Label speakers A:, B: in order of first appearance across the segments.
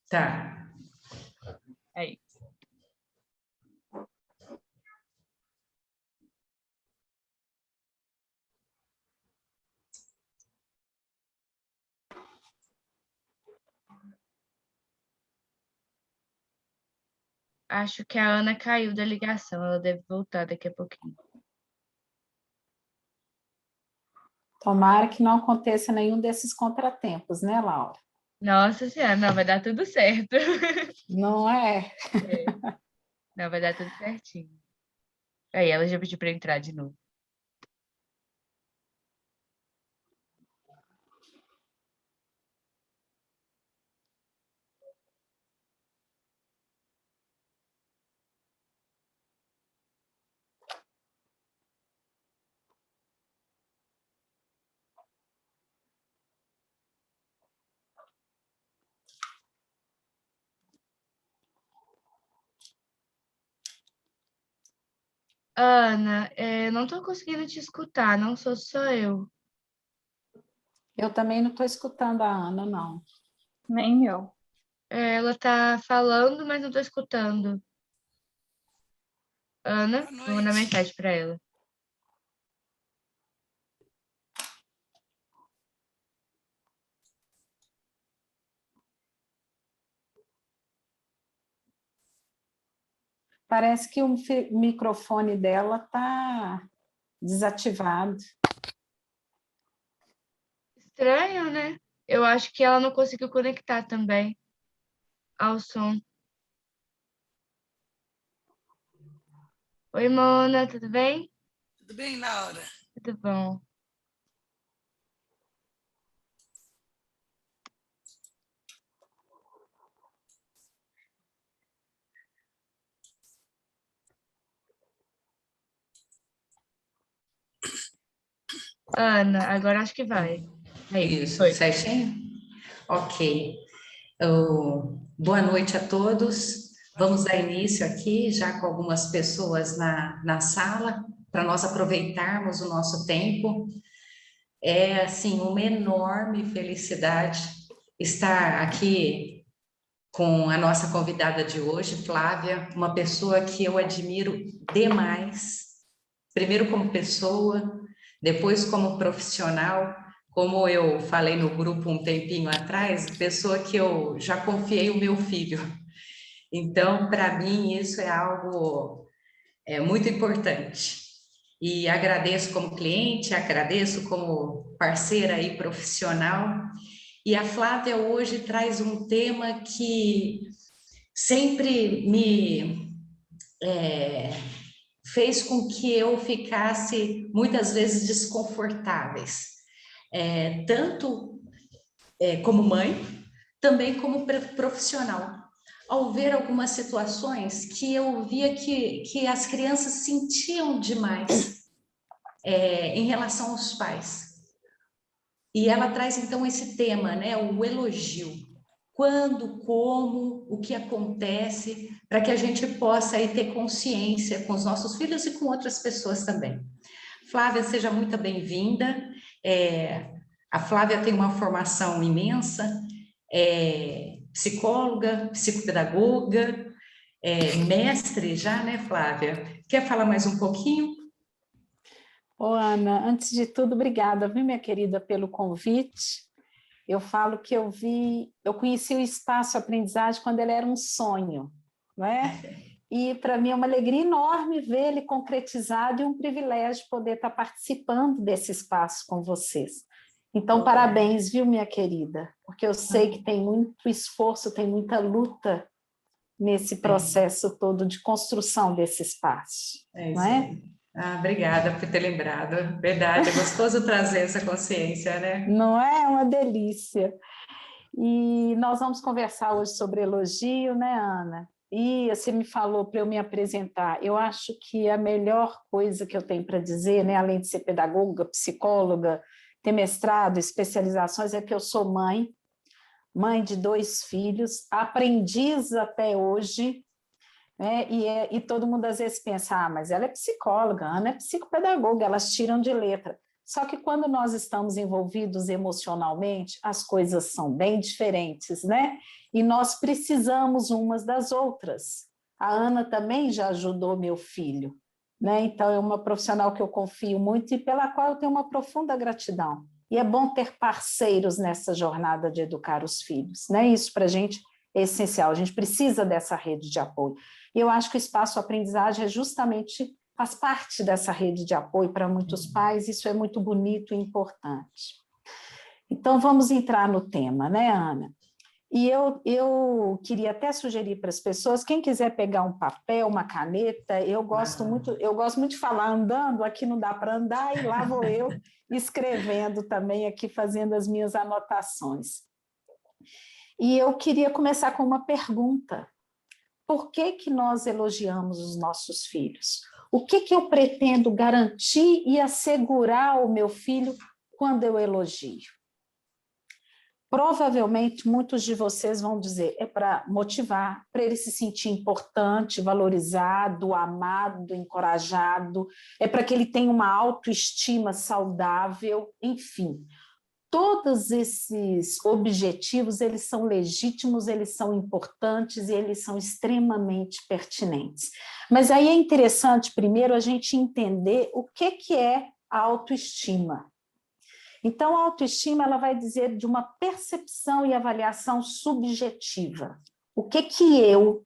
A: Tá.
B: Aí. Acho que a Ana caiu da ligação, ela deve voltar daqui a pouquinho.
C: Tomara que não aconteça nenhum desses contratempos, né, Laura?
B: Nossa Senhora, não, vai dar tudo certo.
C: Não é?
B: Não, vai dar tudo certinho. Aí, ela já pediu para entrar de novo. Ana, não estou conseguindo te escutar, não sou só eu.
C: Eu também não estou escutando a Ana, não.
D: Nem eu.
B: Ela está falando, mas não estou escutando. Ana, vou mandar mensagem para ela.
C: Parece que o microfone dela está desativado.
B: Estranho, né? Eu acho que ela não conseguiu conectar também ao som. Oi, Mona, tudo bem?
E: Tudo bem, Laura?
B: Tudo bom. Ana, agora acho que vai. Aí,
A: Isso,
B: foi.
A: certinho? Ok. Boa noite a todos. Vamos dar início aqui, já com algumas pessoas na sala, para nós aproveitarmos o nosso tempo. É, assim, uma enorme felicidade estar aqui com a nossa convidada de hoje, Flávia, uma pessoa que eu admiro demais, primeiro como pessoa, depois como profissional, como eu falei no grupo um tempinho atrás, pessoa que eu já confiei o meu filho. Então, para mim, isso é algo muito importante. E agradeço como cliente, agradeço como parceira e profissional. E a Flávia hoje traz um tema que sempre me fez com que eu ficasse muitas vezes desconfortáveis, tanto como mãe, também como profissional. Ao ver algumas situações que eu via que as crianças sentiam demais em relação aos pais. E ela traz então esse tema, né, o elogio. Quando, como, o que acontece, para que a gente possa aí ter consciência com os nossos filhos e com outras pessoas também. Flávia, seja muito bem-vinda. A Flávia tem uma formação imensa, psicóloga, psicopedagoga, mestre já, né, Flávia? Quer falar mais um pouquinho?
C: Ô, Ana, antes de tudo, obrigada, viu, minha querida, pelo convite. Eu falo que eu conheci o Espaço Aprendizagem quando ele era um sonho, né? E para mim é uma alegria enorme ver ele concretizado e um privilégio poder estar participando desse espaço com vocês. Então, parabéns, viu, minha querida? Porque eu sei que tem muito esforço, tem muita luta nesse processo todo de construção desse espaço.
A: É isso
C: não é?
A: aí. Obrigada por ter lembrado. Verdade, é gostoso trazer essa consciência, né?
C: Não é uma delícia. E nós vamos conversar hoje sobre elogio, né, Ana? E você me falou para eu me apresentar. Eu acho que a melhor coisa que eu tenho para dizer, né, além de ser pedagoga, psicóloga, ter mestrado, especializações, é que eu sou mãe de 2 filhos, aprendiz até hoje, né? E todo mundo às vezes pensa, mas ela é psicóloga, a Ana é psicopedagoga, elas tiram de letra. Só que quando nós estamos envolvidos emocionalmente, as coisas são bem diferentes, né? E nós precisamos umas das outras. A Ana também já ajudou meu filho, né? Então é uma profissional que eu confio muito e pela qual eu tenho uma profunda gratidão. E é bom ter parceiros nessa jornada de educar os filhos, né? Isso para a gente é essencial, a gente precisa dessa rede de apoio. E eu acho que o espaço aprendizagem é justamente, faz parte dessa rede de apoio para muitos pais, isso é muito bonito e importante. Então, vamos entrar no tema, né, Ana? E eu queria até sugerir para as pessoas, quem quiser pegar um papel, uma caneta, eu gosto muito de falar andando, aqui não dá para andar, e lá vou eu escrevendo também aqui, fazendo as minhas anotações. E eu queria começar com uma pergunta. Por que nós elogiamos os nossos filhos? O que eu pretendo garantir e assegurar ao meu filho quando eu elogio? Provavelmente, muitos de vocês vão dizer, é para motivar, para ele se sentir importante, valorizado, amado, encorajado, é para que ele tenha uma autoestima saudável, enfim. Todos esses objetivos, eles são legítimos, eles são importantes e eles são extremamente pertinentes. Mas aí é interessante, primeiro, a gente entender o que é a autoestima. Então, a autoestima, ela vai dizer de uma percepção e avaliação subjetiva. O que eu,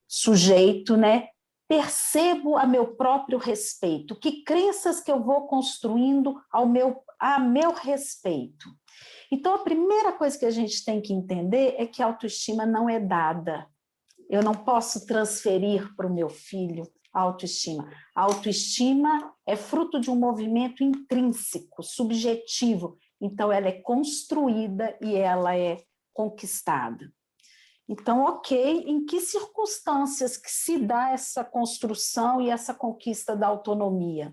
C: sujeito, né, percebo a meu próprio respeito? Que crenças que eu vou construindo a meu respeito? Então, a primeira coisa que a gente tem que entender é que a autoestima não é dada. Eu não posso transferir para o meu filho a autoestima. A autoestima é fruto de um movimento intrínseco, subjetivo. Então, ela é construída e ela é conquistada. Então, ok, em que circunstâncias que se dá essa construção e essa conquista da autonomia?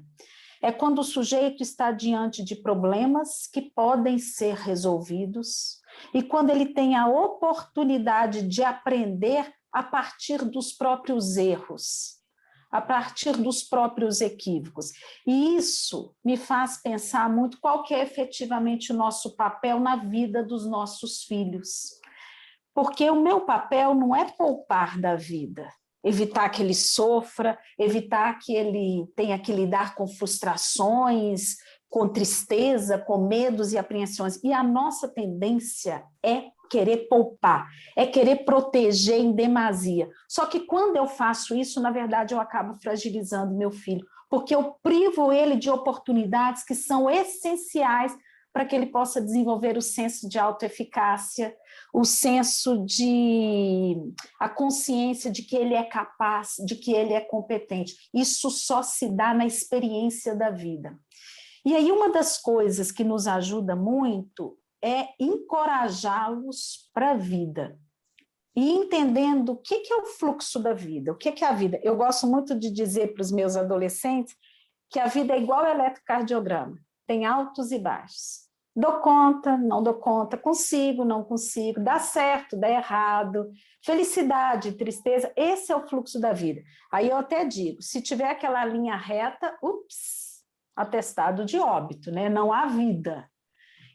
C: É quando o sujeito está diante de problemas que podem ser resolvidos e quando ele tem a oportunidade de aprender a partir dos próprios erros, a partir dos próprios equívocos. E isso me faz pensar muito qual que é efetivamente o nosso papel na vida dos nossos filhos. Porque o meu papel não é poupar da vida, evitar que ele sofra, evitar que ele tenha que lidar com frustrações, com tristeza, com medos e apreensões. E a nossa tendência é querer poupar, é querer proteger em demasia. Só que quando eu faço isso, na verdade, eu acabo fragilizando meu filho, porque eu privo ele de oportunidades que são essenciais para que ele possa desenvolver o senso de autoeficácia, o senso a consciência de que ele é capaz, de que ele é competente. Isso só se dá na experiência da vida. E aí uma das coisas que nos ajuda muito é encorajá-los para a vida. E entendendo o que é o fluxo da vida, o que é a vida. Eu gosto muito de dizer para os meus adolescentes que a vida é igual ao eletrocardiograma, tem altos e baixos. Dou conta, não dou conta, consigo, não consigo, dá certo, dá errado, felicidade, tristeza, esse é o fluxo da vida. Aí eu até digo, se tiver aquela linha reta, atestado de óbito, né? Não há vida.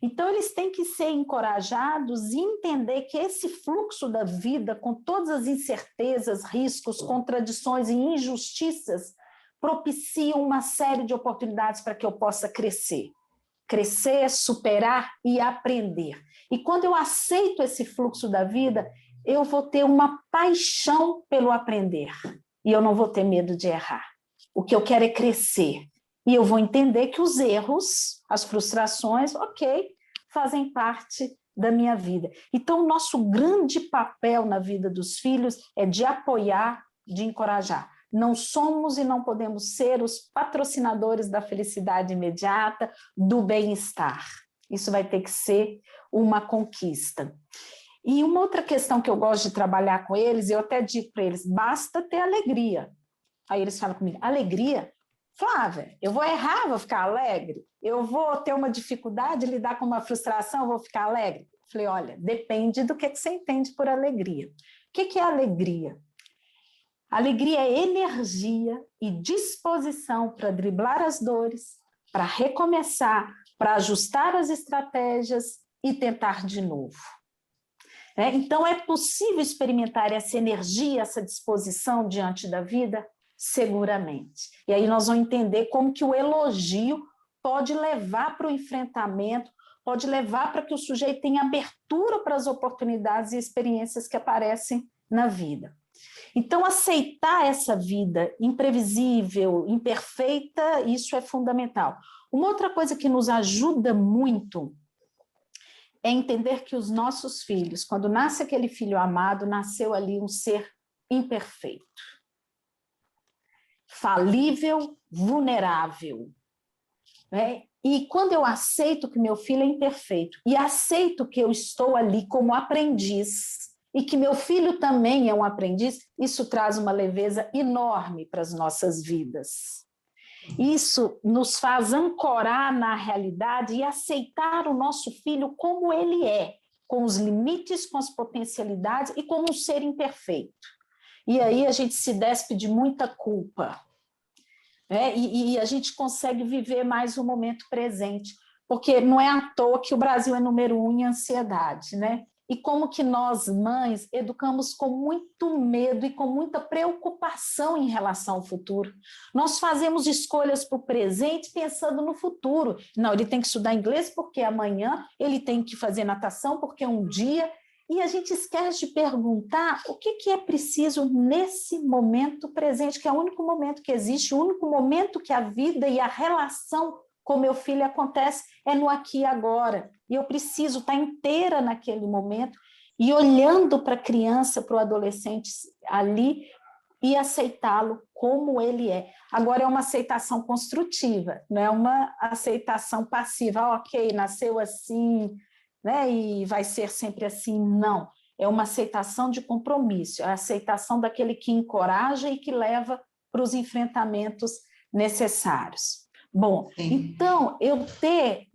C: Então, eles têm que ser encorajados e entender que esse fluxo da vida, com todas as incertezas, riscos, contradições e injustiças, propiciam uma série de oportunidades para que eu possa crescer, superar e aprender. E quando eu aceito esse fluxo da vida, eu vou ter uma paixão pelo aprender e eu não vou ter medo de errar. O que eu quero é crescer. E eu vou entender que os erros, as frustrações, ok, fazem parte da minha vida. Então, o nosso grande papel na vida dos filhos é de apoiar, de encorajar. Não somos e não podemos ser os patrocinadores da felicidade imediata, do bem-estar. Isso vai ter que ser uma conquista. E uma outra questão que eu gosto de trabalhar com eles, eu até digo para eles, basta ter alegria. Aí eles falam comigo, alegria? Flávia, eu vou errar, vou ficar alegre? Eu vou ter uma dificuldade de lidar com uma frustração, vou ficar alegre? Falei, olha, depende do que você entende por alegria. O que é alegria? Alegria é energia e disposição para driblar as dores, para recomeçar, para ajustar as estratégias e tentar de novo. Então, é possível experimentar essa energia, essa disposição diante da vida? Seguramente. E aí nós vamos entender como que o elogio pode levar para o enfrentamento, pode levar para que o sujeito tenha abertura para as oportunidades e experiências que aparecem na vida. Então, aceitar essa vida imprevisível, imperfeita, isso é fundamental. Uma outra coisa que nos ajuda muito é entender que os nossos filhos, quando nasce aquele filho amado, nasceu ali um ser imperfeito, falível, vulnerável. E quando eu aceito que meu filho é imperfeito e aceito que eu estou ali como aprendiz e que meu filho também é um aprendiz, isso traz uma leveza enorme para as nossas vidas. Isso nos faz ancorar na realidade e aceitar o nosso filho como ele é, com os limites, com as potencialidades e como um ser imperfeito. E aí a gente se despe de muita culpa. E a gente consegue viver mais o momento presente, porque não é à toa que o Brasil é número 1 em ansiedade, né? E como que nós, mães, educamos com muito medo e com muita preocupação em relação ao futuro. Nós fazemos escolhas para o presente pensando no futuro. Não, ele tem que estudar inglês porque amanhã, ele tem que fazer natação porque um dia... E a gente esquece de perguntar o que é preciso nesse momento presente, que é o único momento que existe, o único momento que a vida e a relação com meu filho acontece é no aqui e agora. E eu preciso estar inteira naquele momento e olhando para a criança, para o adolescente ali e aceitá-lo como ele é. Agora é uma aceitação construtiva, não é uma aceitação passiva. Ok, nasceu assim... E vai ser sempre assim, não. É uma aceitação de compromisso, é a aceitação daquele que encoraja e que leva para os enfrentamentos necessários. Bom, sim. Então, eu ter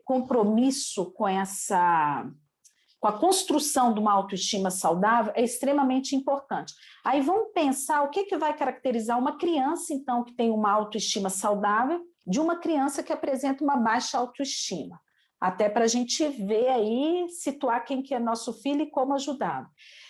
C: compromisso com a construção de uma autoestima saudável é extremamente importante. Aí vamos pensar o que vai caracterizar uma criança, então, que tem uma autoestima saudável, de uma criança que apresenta uma baixa autoestima. Até para a gente ver aí, situar quem que é nosso filho e como ajudá-lo.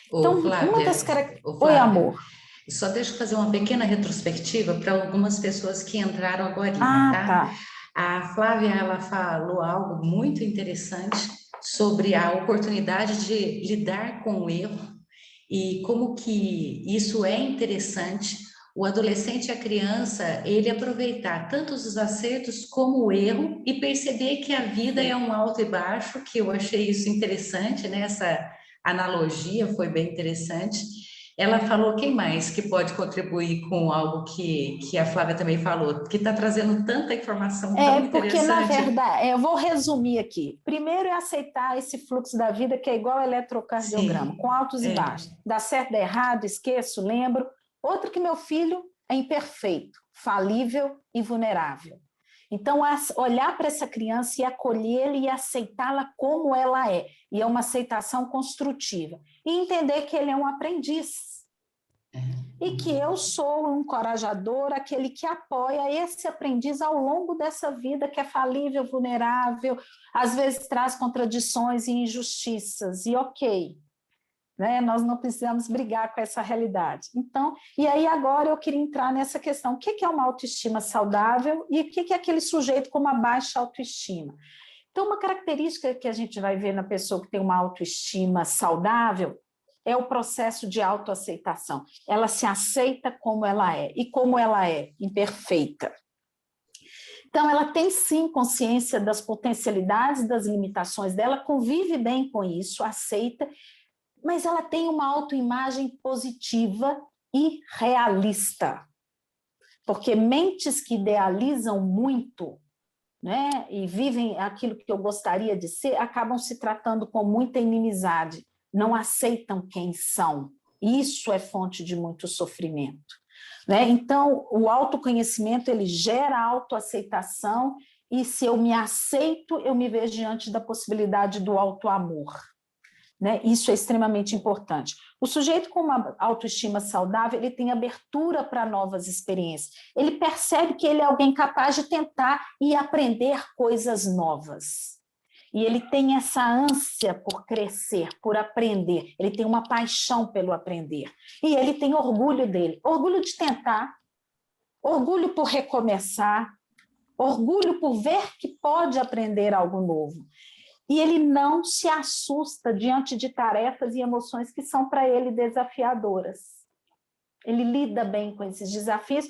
C: Então,
A: Flávia,
C: uma das características... Oi, amor.
A: Só deixa eu fazer uma pequena retrospectiva para algumas pessoas que entraram agora, tá? A Flávia, ela falou algo muito interessante sobre a oportunidade de lidar com o erro e como que isso é interessante. O adolescente e a criança, ele aproveitar tanto os acertos como o erro e perceber que a vida é um alto e baixo, que eu achei isso interessante, né? Essa analogia foi bem interessante. Ela falou, quem mais que pode contribuir com algo que a Flávia também falou, que está trazendo tanta informação tão interessante?
C: Porque, na verdade, eu vou resumir aqui. Primeiro é aceitar esse fluxo da vida que é igual ao eletrocardiograma, com altos e baixos. Dá certo, dá errado, esqueço, lembro. Outro que meu filho é imperfeito, falível e vulnerável. Então, olhar para essa criança e acolhê-la e aceitá-la como ela é. E é uma aceitação construtiva. E entender que ele é um aprendiz. E que eu sou um encorajador, aquele que apoia esse aprendiz ao longo dessa vida que é falível, vulnerável, às vezes traz contradições e injustiças. E ok. Nós não precisamos brigar com essa realidade. Então, e aí agora eu queria entrar nessa questão, o que é uma autoestima saudável e o que é aquele sujeito com uma baixa autoestima? Então, uma característica que a gente vai ver na pessoa que tem uma autoestima saudável é o processo de autoaceitação. Ela se aceita como ela é, e como ela é, imperfeita. Então, ela tem sim consciência das potencialidades, das limitações dela, convive bem com isso, aceita, mas ela tem uma autoimagem positiva e realista. Porque mentes que idealizam muito, e vivem aquilo que eu gostaria de ser, acabam se tratando com muita inimizade, não aceitam quem são. Isso é fonte de muito sofrimento. Então, o autoconhecimento, ele gera autoaceitação, e se eu me aceito, eu me vejo diante da possibilidade do autoamor. né? Isso é extremamente importante. O sujeito com uma autoestima saudável, ele tem abertura para novas experiências. Ele percebe que ele é alguém capaz de tentar e aprender coisas novas. E ele tem essa ânsia por crescer, por aprender. Ele tem uma paixão pelo aprender. E ele tem orgulho dele. Orgulho de tentar, orgulho por recomeçar, orgulho por ver que pode aprender algo novo. E ele não se assusta diante de tarefas e emoções que são para ele desafiadoras. Ele lida bem com esses desafios,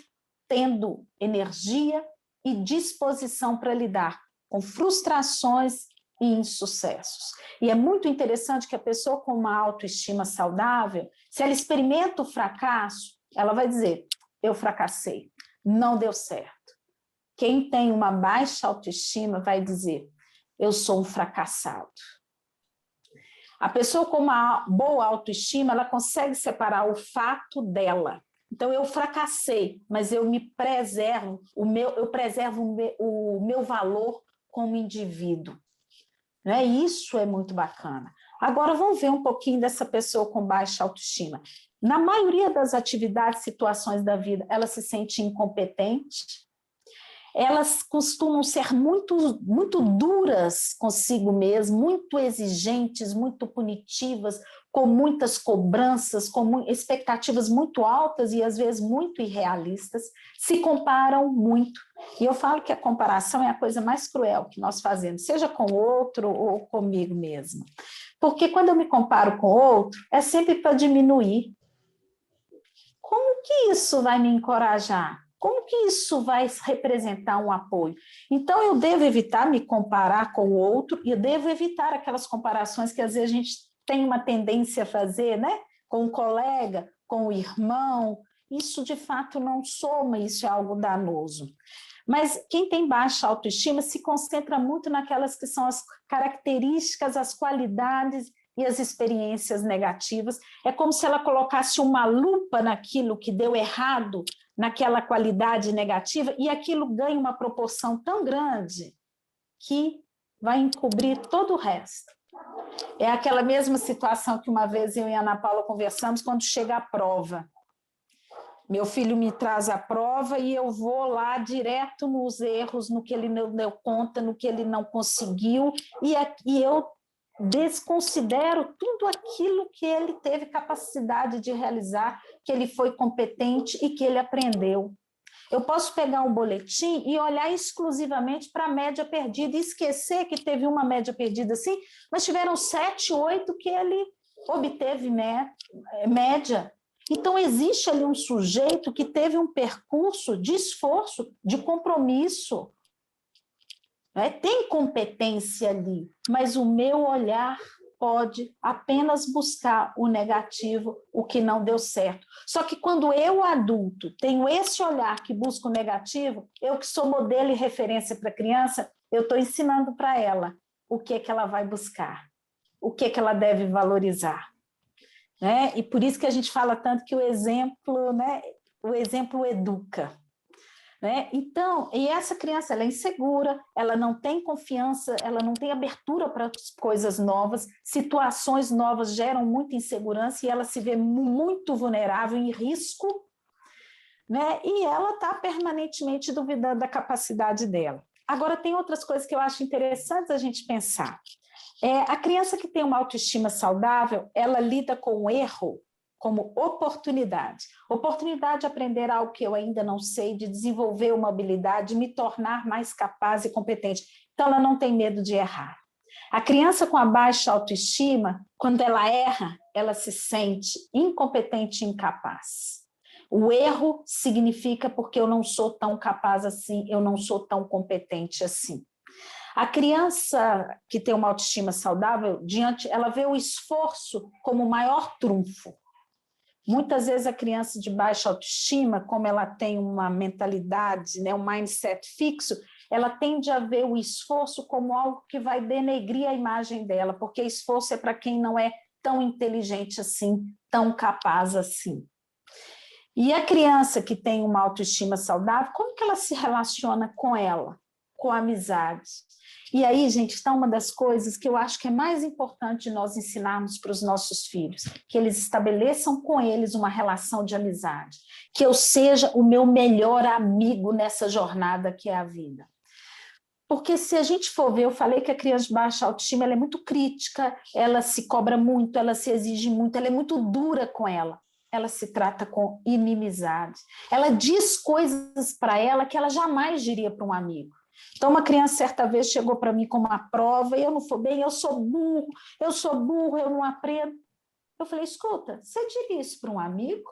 C: tendo energia e disposição para lidar com frustrações e insucessos. E é muito interessante que a pessoa com uma autoestima saudável, se ela experimenta o fracasso, ela vai dizer, eu fracassei, não deu certo. Quem tem uma baixa autoestima vai dizer, eu sou um fracassado. A pessoa com uma boa autoestima, ela consegue separar o fato dela. Então, eu fracassei, mas eu me preservo, eu preservo o meu valor como indivíduo. Né? Isso é muito bacana. Agora, vamos ver um pouquinho dessa pessoa com baixa autoestima. Na maioria das atividades, situações da vida, ela se sente incompetente, elas costumam ser muito duras consigo mesmas, muito exigentes, muito punitivas, com muitas cobranças, com expectativas muito altas e às vezes muito irrealistas, se comparam muito. E eu falo que a comparação é a coisa mais cruel que nós fazemos, seja com o outro ou comigo mesma. Porque quando eu me comparo com o outro, é sempre para diminuir. Como que isso vai me encorajar? Como que isso vai representar um apoio? Então, eu devo evitar me comparar com o outro e eu devo evitar aquelas comparações que às vezes a gente tem uma tendência a fazer, né? Com o colega, com o irmão. Isso, de fato, não soma, isso é algo danoso. Mas quem tem baixa autoestima se concentra muito naquelas que são as características, as qualidades e as experiências negativas. É como se ela colocasse uma lupa naquilo que deu errado, naquela qualidade negativa, e aquilo ganha uma proporção tão grande que vai encobrir todo o resto. É aquela mesma situação que uma vez eu e a Ana Paula conversamos quando chega a prova. Meu filho me traz a prova e eu vou lá direto nos erros, no que ele não deu conta, no que ele não conseguiu, e eu desconsidero tudo aquilo que ele teve capacidade de realizar, que ele foi competente e que ele aprendeu. Eu posso pegar um boletim e olhar exclusivamente para a média perdida e esquecer que teve uma média perdida assim, mas tiveram 7, 8 que ele obteve média. Então, existe ali um sujeito que teve um percurso de esforço, de compromisso. Tem competência ali, mas o meu olhar pode apenas buscar o negativo, o que não deu certo. Só que quando eu, adulto, tenho esse olhar que busca o negativo, eu que sou modelo e referência para a criança, eu estou ensinando para ela o que é que ela vai buscar, o que é que ela deve valorizar. Né? E por isso que a gente fala tanto que o exemplo educa. Né? Então, e essa criança ela é insegura, ela não tem confiança, ela não tem abertura para coisas novas, situações novas geram muita insegurança e ela se vê muito vulnerável, em risco, né? E ela está permanentemente duvidando da capacidade dela. Agora, tem outras coisas que eu acho interessantes a gente pensar. A criança que tem uma autoestima saudável, ela lida com o erro como oportunidade. Oportunidade de aprender algo que eu ainda não sei, de desenvolver uma habilidade, de me tornar mais capaz e competente. Então, ela não tem medo de errar. A criança com a baixa autoestima, quando ela erra, ela se sente incompetente e incapaz. O erro significa porque eu não sou tão capaz assim, eu não sou tão competente assim. A criança que tem uma autoestima saudável, ela vê o esforço como o maior trunfo. Muitas vezes a criança de baixa autoestima, como ela tem uma mentalidade, um mindset fixo, ela tende a ver o esforço como algo que vai denegrir a imagem dela, porque esforço é para quem não é tão inteligente assim, tão capaz assim. E a criança que tem uma autoestima saudável, como que ela se relaciona com ela? Com a amizade. E aí, gente, está uma das coisas que eu acho que é mais importante de nós ensinarmos para os nossos filhos, que eles estabeleçam com eles uma relação de amizade, que eu seja o meu melhor amigo nessa jornada que é a vida. Porque se a gente for ver, eu falei que a criança de baixa autoestima ela é muito crítica, ela se cobra muito, ela se exige muito, ela é muito dura com ela. Ela se trata com inimizade. Ela diz coisas para ela que ela jamais diria para um amigo. Então, uma criança certa vez chegou para mim com uma prova e eu não fui bem, eu sou burro, eu não aprendo. Eu falei, escuta, você diria isso para um amigo?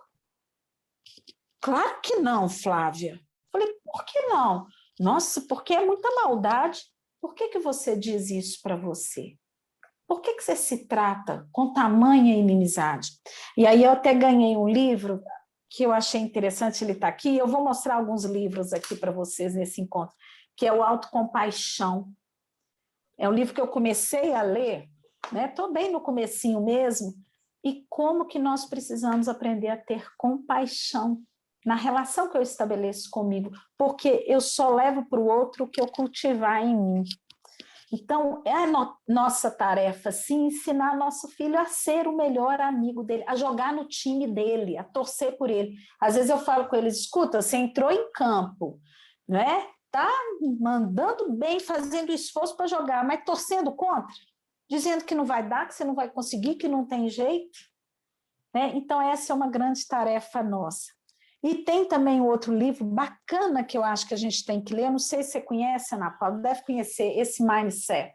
C: Claro que não, Flávia. Eu falei, por que não? Nossa, porque é muita maldade. Por que você diz isso para você? Por que você se trata com tamanha inimizade? E aí eu até ganhei um livro que eu achei interessante, ele está aqui, eu vou mostrar alguns livros aqui para vocês nesse encontro, que é o Autocompaixão. É um livro que eu comecei a ler, né? Estou bem no comecinho mesmo, e como que nós precisamos aprender a ter compaixão na relação que eu estabeleço comigo, porque eu só levo para o outro o que eu cultivar em mim. Então, é nossa tarefa, sim, ensinar nosso filho a ser o melhor amigo dele, a jogar no time dele, a torcer por ele. Às vezes eu falo com eles, escuta, você entrou em campo, né? Tá mandando bem, fazendo esforço para jogar, mas torcendo contra, dizendo que não vai dar, que você não vai conseguir, que não tem jeito. Né? Então, essa é uma grande tarefa nossa. E tem também outro livro bacana que eu acho que a gente tem que ler, eu não sei se você conhece, Ana Paula, deve conhecer esse Mindset.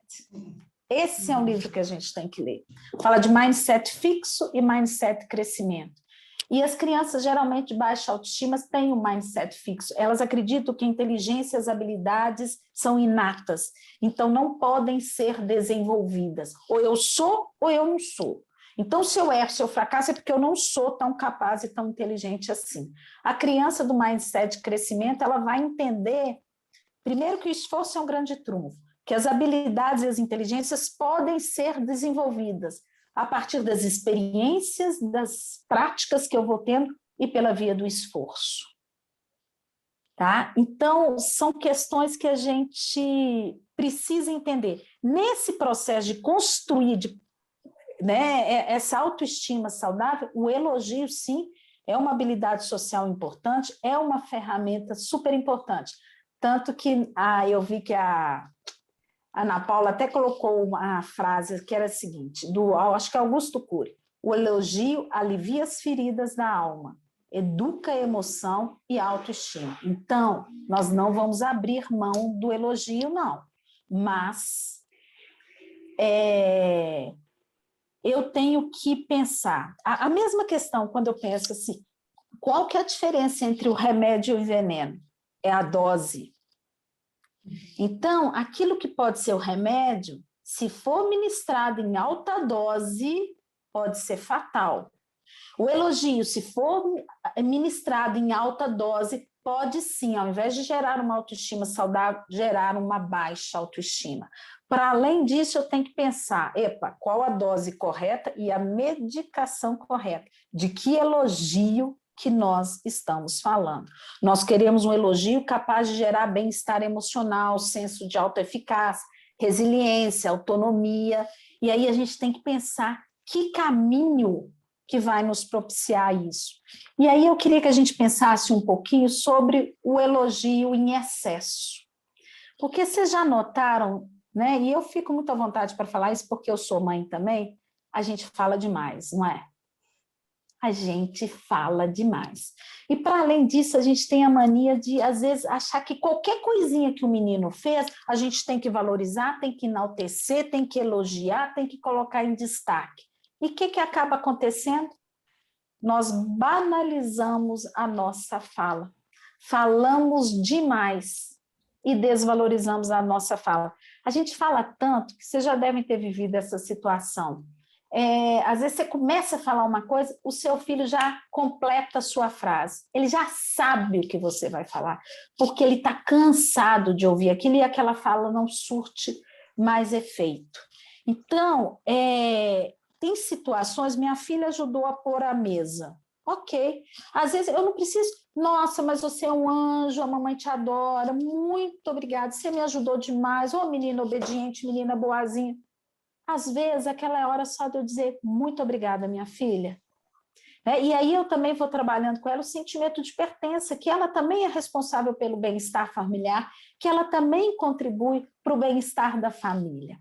C: Esse é um livro que a gente tem que ler. Fala de mindset fixo e mindset crescimento. E as crianças, geralmente, de baixa autoestima, têm um mindset fixo. Elas acreditam que a inteligência e as habilidades são inatas, então não podem ser desenvolvidas. Ou eu sou, ou eu não sou. Então, se eu erro, se eu fracasso, é porque eu não sou tão capaz e tão inteligente assim. A criança do mindset de crescimento, ela vai entender, primeiro, que o esforço é um grande trunfo, que as habilidades e as inteligências podem ser desenvolvidas a partir das experiências, das práticas que eu vou tendo e pela via do esforço. Tá? Então, são questões que a gente precisa entender. Nesse processo de construir, né, essa autoestima saudável, o elogio, sim, é uma habilidade social importante, é uma ferramenta super importante. Tanto que eu vi que a Ana Paula até colocou uma frase que era a seguinte, acho que é Augusto Cury: o elogio alivia as feridas da alma, educa a emoção e a autoestima. Então, nós não vamos abrir mão do elogio, não. Mas eu tenho que pensar. A mesma questão, quando eu penso assim, qual que é a diferença entre o remédio e o veneno? É a dose. Então, aquilo que pode ser o remédio, se for ministrado em alta dose, pode ser fatal. O elogio, se for ministrado em alta dose, pode sim, ao invés de gerar uma autoestima saudável, gerar uma baixa autoestima. Para além disso, eu tenho que pensar, qual a dose correta e a medicação correta? De que elogio que nós estamos falando? Nós queremos um elogio capaz de gerar bem-estar emocional, senso de autoeficácia, resiliência, autonomia, e aí a gente tem que pensar que caminho que vai nos propiciar isso. E aí eu queria que a gente pensasse um pouquinho sobre o elogio em excesso. Porque vocês já notaram, né? E eu fico muito à vontade para falar isso porque eu sou mãe também, a gente fala demais, não é? A gente fala demais. E para além disso, a gente tem a mania de, às vezes, achar que qualquer coisinha que o menino fez, a gente tem que valorizar, tem que enaltecer, tem que elogiar, tem que colocar em destaque. E o que acaba acontecendo? Nós banalizamos a nossa fala. Falamos demais e desvalorizamos a nossa fala. A gente fala tanto que vocês já devem ter vivido essa situação. Às vezes você começa a falar uma coisa, o seu filho já completa a sua frase. Ele já sabe o que você vai falar, porque ele está cansado de ouvir aquilo e aquela fala não surte mais efeito. Então, tem situações, minha filha ajudou a pôr a mesa, Ok. Às vezes eu não preciso, nossa, mas você é um anjo, a mamãe te adora, muito obrigada, você me ajudou demais, ô menina obediente, menina boazinha. Às vezes, aquela é a hora só de eu dizer muito obrigada, minha filha. E aí eu também vou trabalhando com ela o sentimento de pertença, que ela também é responsável pelo bem-estar familiar, que ela também contribui para o bem-estar da família.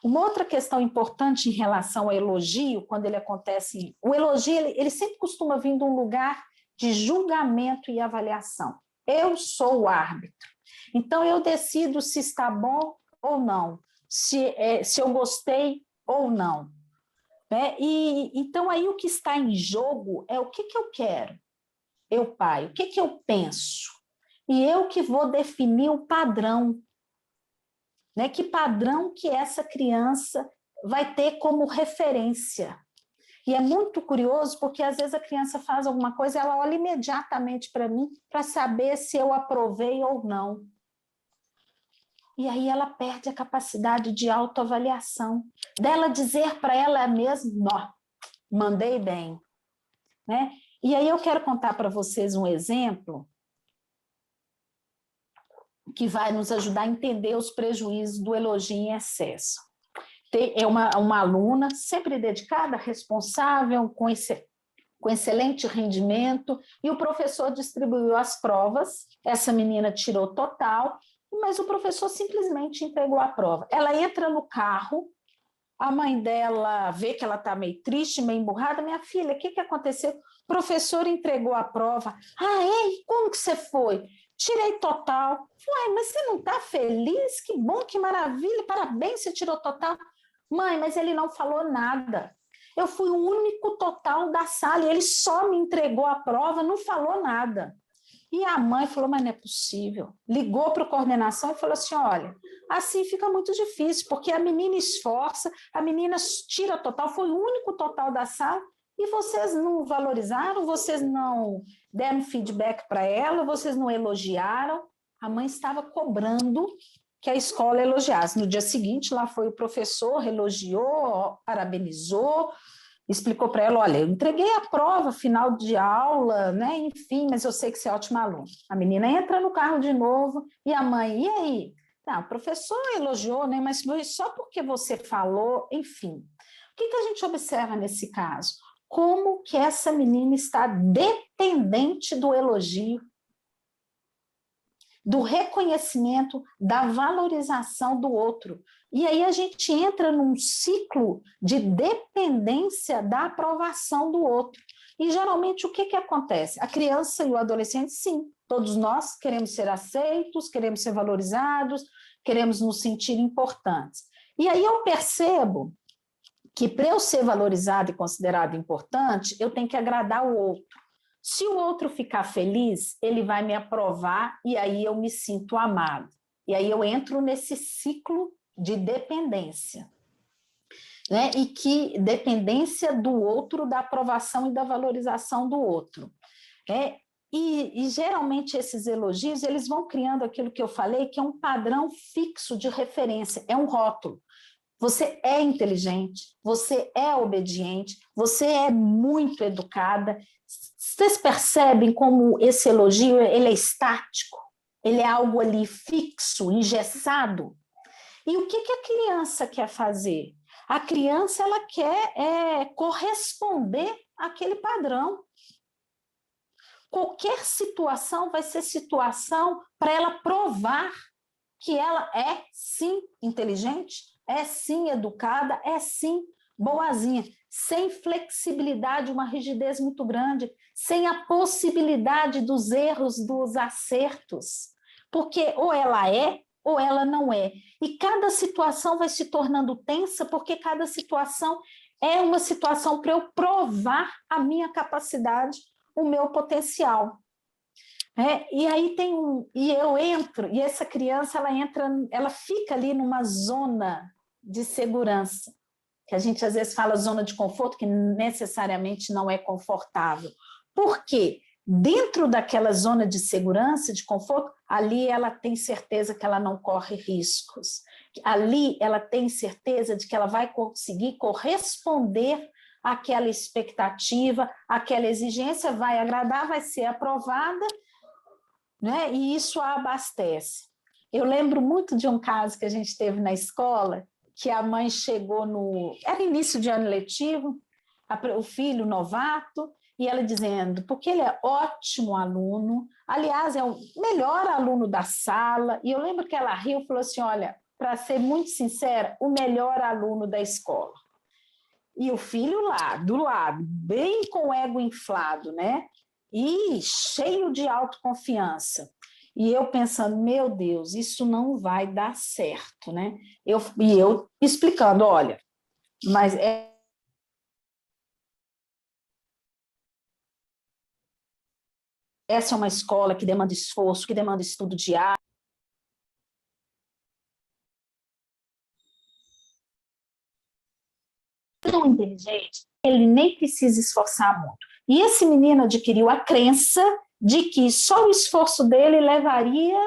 C: Uma outra questão importante em relação ao elogio, quando ele acontece, o elogio ele sempre costuma vir de um lugar de julgamento e avaliação. Eu sou o árbitro, então eu decido se está bom ou não, se eu gostei ou não. Então, aí o que está em jogo é o que eu quero, eu, pai, o que eu penso. E eu que vou definir o padrão, né? Que padrão que essa criança vai ter como referência. E é muito curioso, porque às vezes a criança faz alguma coisa, ela olha imediatamente para mim para saber se eu aprovei ou não. E aí ela perde a capacidade de autoavaliação, dela dizer para ela mesma, ó, mandei bem. Né? E aí eu quero contar para vocês um exemplo que vai nos ajudar a entender os prejuízos do elogio em excesso. É uma aluna sempre dedicada, responsável, com excelente rendimento, e o professor distribuiu as provas, essa menina tirou total, mas o professor simplesmente entregou a prova. Ela entra no carro, a mãe dela vê que ela está meio triste, meio emburrada. Minha filha, o que aconteceu? O professor entregou a prova. Ah, ei, como que você foi? Tirei total. Ué, mas você não está feliz? Que bom, que maravilha, parabéns, você tirou total. Mãe, mas ele não falou nada. Eu fui o único total da sala e ele só me entregou a prova, não falou nada. E a mãe falou, mas não é possível. Ligou para a coordenação e falou assim, olha, assim fica muito difícil, porque a menina esforça, a menina tira total, foi o único total da sala, e vocês não valorizaram, vocês não deram feedback para ela, vocês não elogiaram. A mãe estava cobrando que a escola elogiasse. No dia seguinte, lá foi o professor, elogiou, parabenizou, explicou para ela, olha, eu entreguei a prova final de aula, né? Enfim, mas eu sei que você é ótima aluna. A menina entra no carro de novo e a mãe, e aí? Não, o professor elogiou, né? Mas só porque você falou, enfim. O que a gente observa nesse caso? Como que essa menina está dependente do elogio, do reconhecimento, da valorização do outro. E aí a gente entra num ciclo de dependência da aprovação do outro. E geralmente o que acontece? A criança e o adolescente, sim, todos nós queremos ser aceitos, queremos ser valorizados, queremos nos sentir importantes. E aí eu percebo que para eu ser valorizado e considerado importante, eu tenho que agradar o outro. Se o outro ficar feliz, ele vai me aprovar e aí eu me sinto amado. E aí eu entro nesse ciclo de dependência. Né? E que dependência do outro, da aprovação e da valorização do outro. E geralmente esses elogios, eles vão criando aquilo que eu falei, que é um padrão fixo de referência, é um rótulo. Você é inteligente, você é obediente, você é muito educada. Vocês percebem como esse elogio ele é estático? Ele é algo ali fixo, engessado? E o que a criança quer fazer? A criança ela quer corresponder àquele padrão. Qualquer situação vai ser situação para ela provar que ela é, sim, inteligente, é, sim, educada, é, sim, boazinha, sem flexibilidade, uma rigidez muito grande, sem a possibilidade dos erros, dos acertos, porque ou ela é ou ela não é. E cada situação vai se tornando tensa, porque cada situação é uma situação para eu provar a minha capacidade, o meu potencial. E aí e eu entro, e essa criança ela fica ali numa zona de segurança, que a gente às vezes fala zona de conforto, que necessariamente não é confortável. Por quê? Dentro daquela zona de segurança, de conforto, ali ela tem certeza que ela não corre riscos. Ali ela tem certeza de que ela vai conseguir corresponder aquela expectativa, aquela exigência, vai agradar, vai ser aprovada, né? E isso a abastece. Eu lembro muito de um caso que a gente teve na escola, que a mãe chegou era início de ano letivo, o filho novato, e ela dizendo, porque ele é ótimo aluno, aliás, é o melhor aluno da sala, e eu lembro que ela riu e falou assim, olha, para ser muito sincera, o melhor aluno da escola. E o filho lá, do lado, bem com o ego inflado, né? E cheio de autoconfiança. E eu pensando, meu Deus, isso não vai dar certo, né? E eu explicando, olha, mas essa é uma escola que demanda esforço, que demanda estudo diário. Tão inteligente, ele nem precisa esforçar muito. E esse menino adquiriu a crença de que só o esforço dele levaria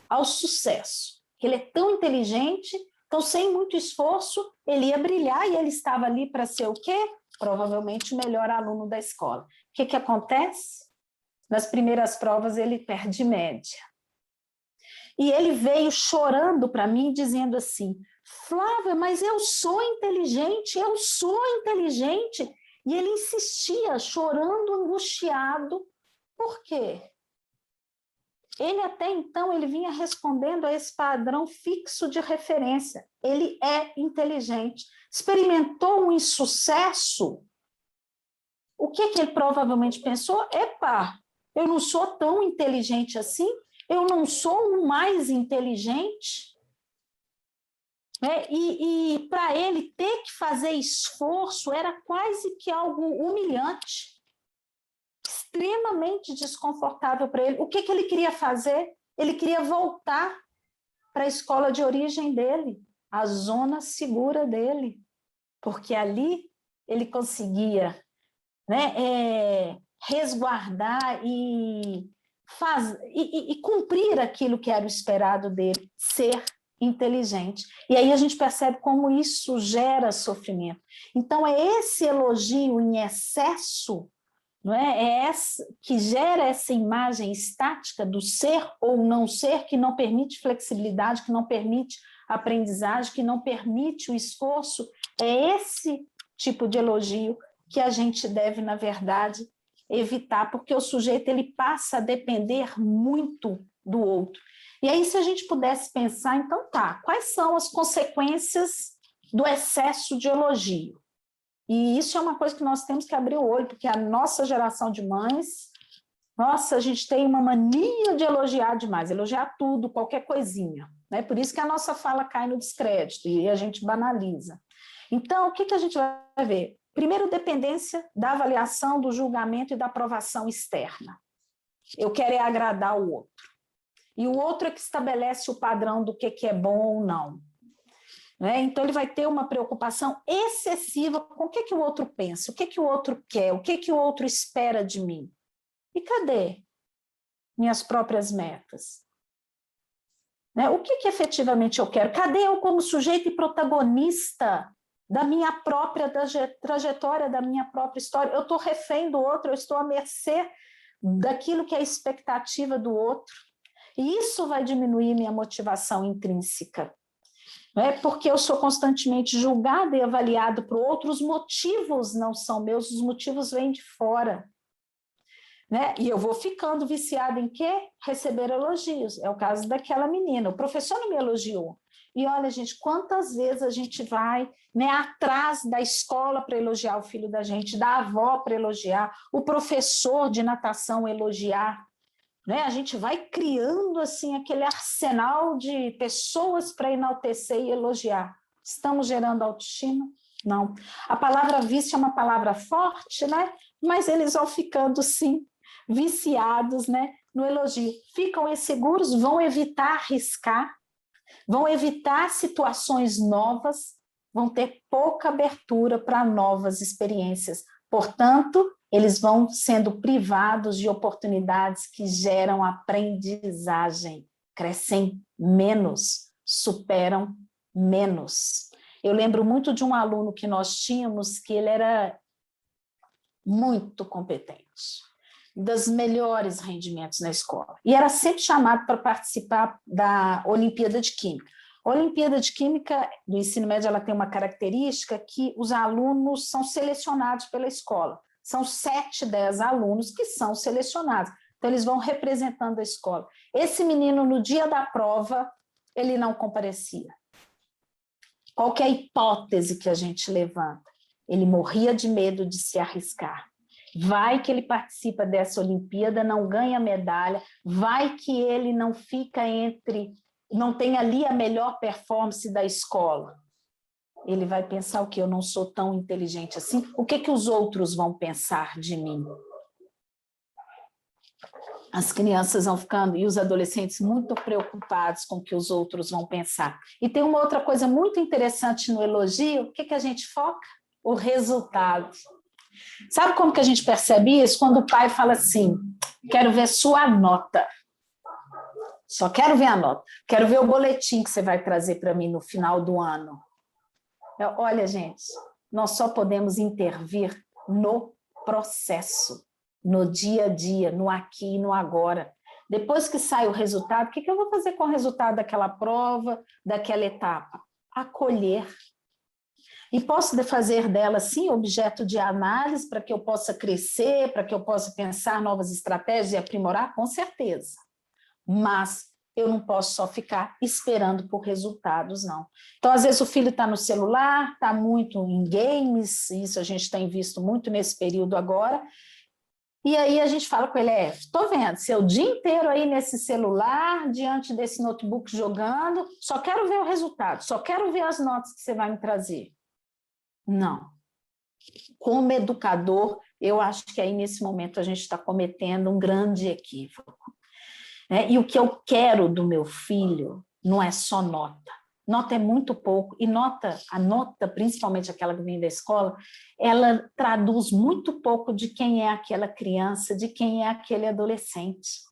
C: ao sucesso. Ele é tão inteligente, então sem muito esforço ele ia brilhar e ele estava ali para ser o quê? Provavelmente o melhor aluno da escola. O que acontece? Nas primeiras provas ele perde média. E ele veio chorando para mim, dizendo assim, Flávia, mas eu sou inteligente, eu sou inteligente. E ele insistia, chorando, angustiado. Por quê? Ele até então ele vinha respondendo a esse padrão fixo de referência. Ele é inteligente. Experimentou um insucesso. O que ele provavelmente pensou? Epa, eu não sou tão inteligente assim, eu não sou o mais inteligente. E para ele ter que fazer esforço era quase que algo humilhante, extremamente desconfortável para ele. O que ele queria fazer? Ele queria voltar para a escola de origem dele, a zona segura dele, porque ali ele conseguia, né, resguardar e cumprir aquilo que era o esperado dele, ser inteligente. E aí a gente percebe como isso gera sofrimento. Então, é esse elogio em excesso, não é? Que gera essa imagem estática do ser ou não ser, que não permite flexibilidade, que não permite aprendizagem, que não permite o esforço. É esse tipo de elogio que a gente deve, na verdade, evitar, porque o sujeito ele passa a depender muito do outro. E aí, se a gente pudesse pensar, então tá, quais são as consequências do excesso de elogio? E isso é uma coisa que nós temos que abrir o olho, porque a nossa geração de mães, nossa, a gente tem uma mania de elogiar demais, elogiar tudo, qualquer coisinha, né? Por isso que a nossa fala cai no descrédito e a gente banaliza. Então, o que a gente vai ver? Primeiro, dependência da avaliação, do julgamento e da aprovação externa. Eu quero é agradar o outro. E o outro é que estabelece o padrão do que é bom ou não. Né? Então, ele vai ter uma preocupação excessiva com o que o outro pensa, o que o outro quer, o que o outro espera de mim. E cadê minhas próprias metas? Né? O que efetivamente eu quero? Cadê eu como sujeito e protagonista da minha própria trajetória, da minha própria história? Eu estou refém do outro, eu estou à mercê daquilo que é a expectativa do outro. E isso vai diminuir minha motivação intrínseca. Porque eu sou constantemente julgada e avaliada por outro, os motivos não são meus, os motivos vêm de fora. Né? E eu vou ficando viciada em quê? Receber elogios. É o caso daquela menina. O professor não me elogiou. E olha, gente, quantas vezes a gente vai, né, atrás da escola para elogiar o filho da gente, da avó para elogiar, o professor de natação elogiar. Né? A gente vai criando assim aquele arsenal de pessoas para enaltecer e elogiar. Estamos gerando autoestima? Não. A palavra vício é uma palavra forte, né? Mas eles vão ficando, sim, viciados, né, no elogio. Ficam inseguros, vão evitar arriscar, vão evitar situações novas, vão ter pouca abertura para novas experiências. Portanto, eles vão sendo privados de oportunidades que geram aprendizagem, crescem menos, superam menos. Eu lembro muito de um aluno que nós tínhamos, que ele era muito competente, dos melhores rendimentos na escola. E era sempre chamado para participar da Olimpíada de Química. A Olimpíada de Química do ensino médio ela tem uma característica que os alunos são selecionados pela escola. São 7, 10 alunos que são selecionados. Então, eles vão representando a escola. Esse menino, no dia da prova, ele não comparecia. Qual que é a hipótese que a gente levanta? Ele morria de medo de se arriscar. Vai que ele participa dessa Olimpíada, não ganha medalha, vai que ele não fica não tem ali a melhor performance da escola. Ele vai pensar o quê? Eu não sou tão inteligente assim. O que que os outros vão pensar de mim? As crianças vão ficando, e os adolescentes, muito preocupados com o que os outros vão pensar. E tem uma outra coisa muito interessante no elogio, o que que a gente foca? O resultado. Sabe como que a gente percebe isso? Quando o pai fala assim, quero ver sua nota. Só quero ver a nota. Quero ver o boletim que você vai trazer para mim no final do ano. Olha, gente, nós só podemos intervir no processo, no dia a dia, no aqui e no agora. Depois que sai o resultado, o que eu vou fazer com o resultado daquela prova, daquela etapa? Acolher. E posso fazer dela, sim, objeto de análise para que eu possa crescer, para que eu possa pensar novas estratégias e aprimorar? Com certeza. Mas eu não posso só ficar esperando por resultados, não. Então, às vezes, o filho está no celular, está muito em games, isso a gente tem visto muito nesse período agora, e aí a gente fala com ele, estou vendo, seu dia inteiro aí nesse celular, diante desse notebook jogando, só quero ver o resultado, só quero ver as notas que você vai me trazer. Não. Como educador, eu acho que aí nesse momento a gente está cometendo um grande equívoco. E o que eu quero do meu filho não é só nota. Nota é muito pouco, e a nota, principalmente aquela que vem da escola, ela traduz muito pouco de quem é aquela criança, de quem é aquele adolescente.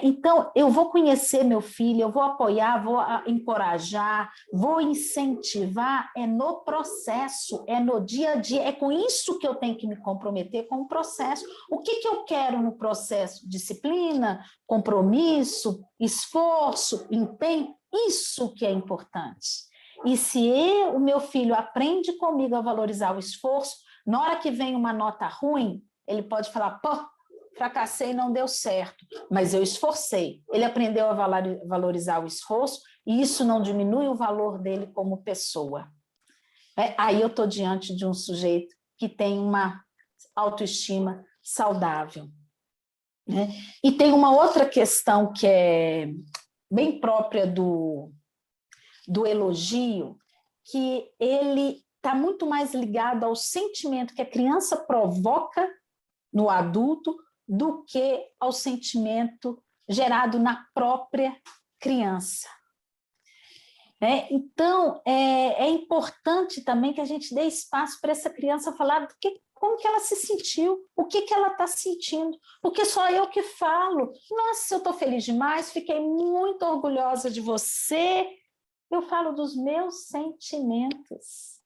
C: Então, eu vou conhecer meu filho, eu vou apoiar, vou encorajar, vou incentivar, é no processo, é no dia a dia, é com isso que eu tenho que me comprometer com o processo. O que eu quero no processo? Disciplina, compromisso, esforço, empenho, isso que é importante. E se o meu filho aprende comigo a valorizar o esforço, na hora que vem uma nota ruim, ele pode falar, pô, fracassei, não deu certo, mas eu esforcei. Ele aprendeu a valorizar o esforço e isso não diminui o valor dele como pessoa. Aí eu estou diante de um sujeito que tem uma autoestima saudável. E tem uma outra questão que é bem própria do elogio, que ele está muito mais ligado ao sentimento que a criança provoca no adulto do que ao sentimento gerado na própria criança. Então, é importante também que a gente dê espaço para essa criança falar como que ela se sentiu, o que ela está sentindo, porque só eu que falo. Nossa, eu estou feliz demais, fiquei muito orgulhosa de você. Eu falo dos meus sentimentos.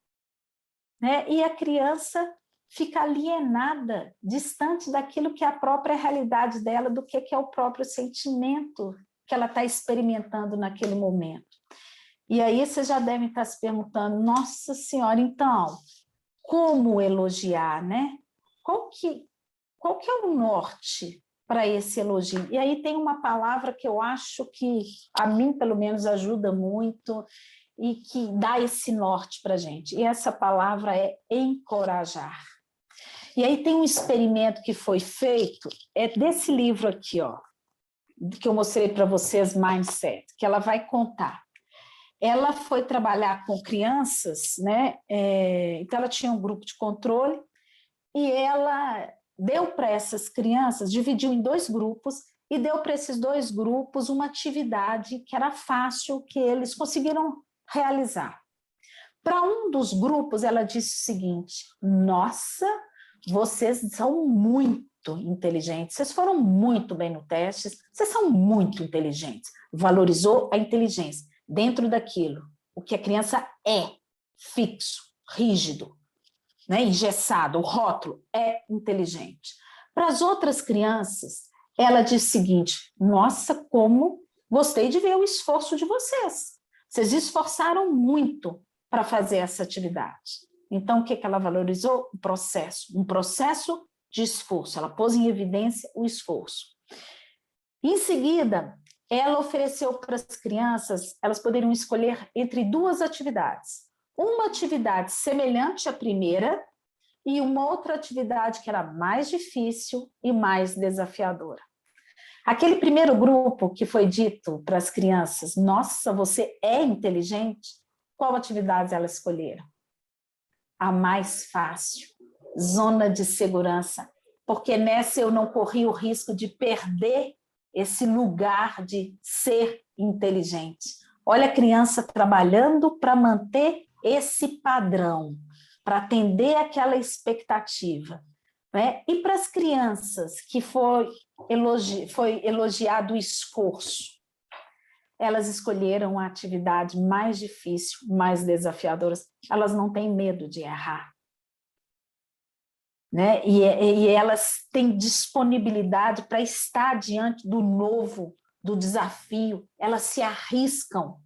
C: E a criança fica alienada, distante daquilo que é a própria realidade dela, do que é o próprio sentimento que ela está experimentando naquele momento. E aí vocês já devem estar se perguntando, nossa senhora, então, como elogiar, né? Qual que é o norte para esse elogio? E aí tem uma palavra que eu acho que, a mim, pelo menos, ajuda muito e que dá esse norte para a gente. E essa palavra é encorajar. E aí tem um experimento que foi feito, é desse livro aqui, ó, que eu mostrei para vocês, Mindset, que ela vai contar. Ela foi trabalhar com crianças, né? Então ela tinha um grupo de controle e ela deu para essas crianças, dividiu em 2 grupos e deu para esses 2 grupos uma atividade que era fácil, que eles conseguiram realizar. Para um dos grupos, ela disse o seguinte, nossa, vocês são muito inteligentes, vocês foram muito bem no teste, vocês são muito inteligentes. Valorizou a inteligência dentro daquilo, o que a criança é, fixo, rígido, engessado, o rótulo é inteligente. Para as outras crianças, ela diz o seguinte: nossa, como gostei de ver o esforço de vocês. Vocês esforçaram muito para fazer essa atividade. Então, o que ela valorizou? O processo, um processo de esforço. Ela pôs em evidência o esforço. Em seguida, ela ofereceu para as crianças, elas poderiam escolher entre duas atividades. Uma atividade semelhante à primeira e uma outra atividade que era mais difícil e mais desafiadora. Aquele primeiro grupo que foi dito para as crianças: nossa, você é inteligente, qual atividade elas escolheram? A mais fácil, zona de segurança, porque nessa eu não corri o risco de perder esse lugar de ser inteligente. Olha a criança trabalhando para manter esse padrão, para atender aquela expectativa. Né? E para as crianças que foi elogiado o esforço, elas escolheram a atividade mais difícil, mais desafiadora. Elas não têm medo de errar. Né? E elas têm disponibilidade para estar diante do novo, do desafio. Elas se arriscam.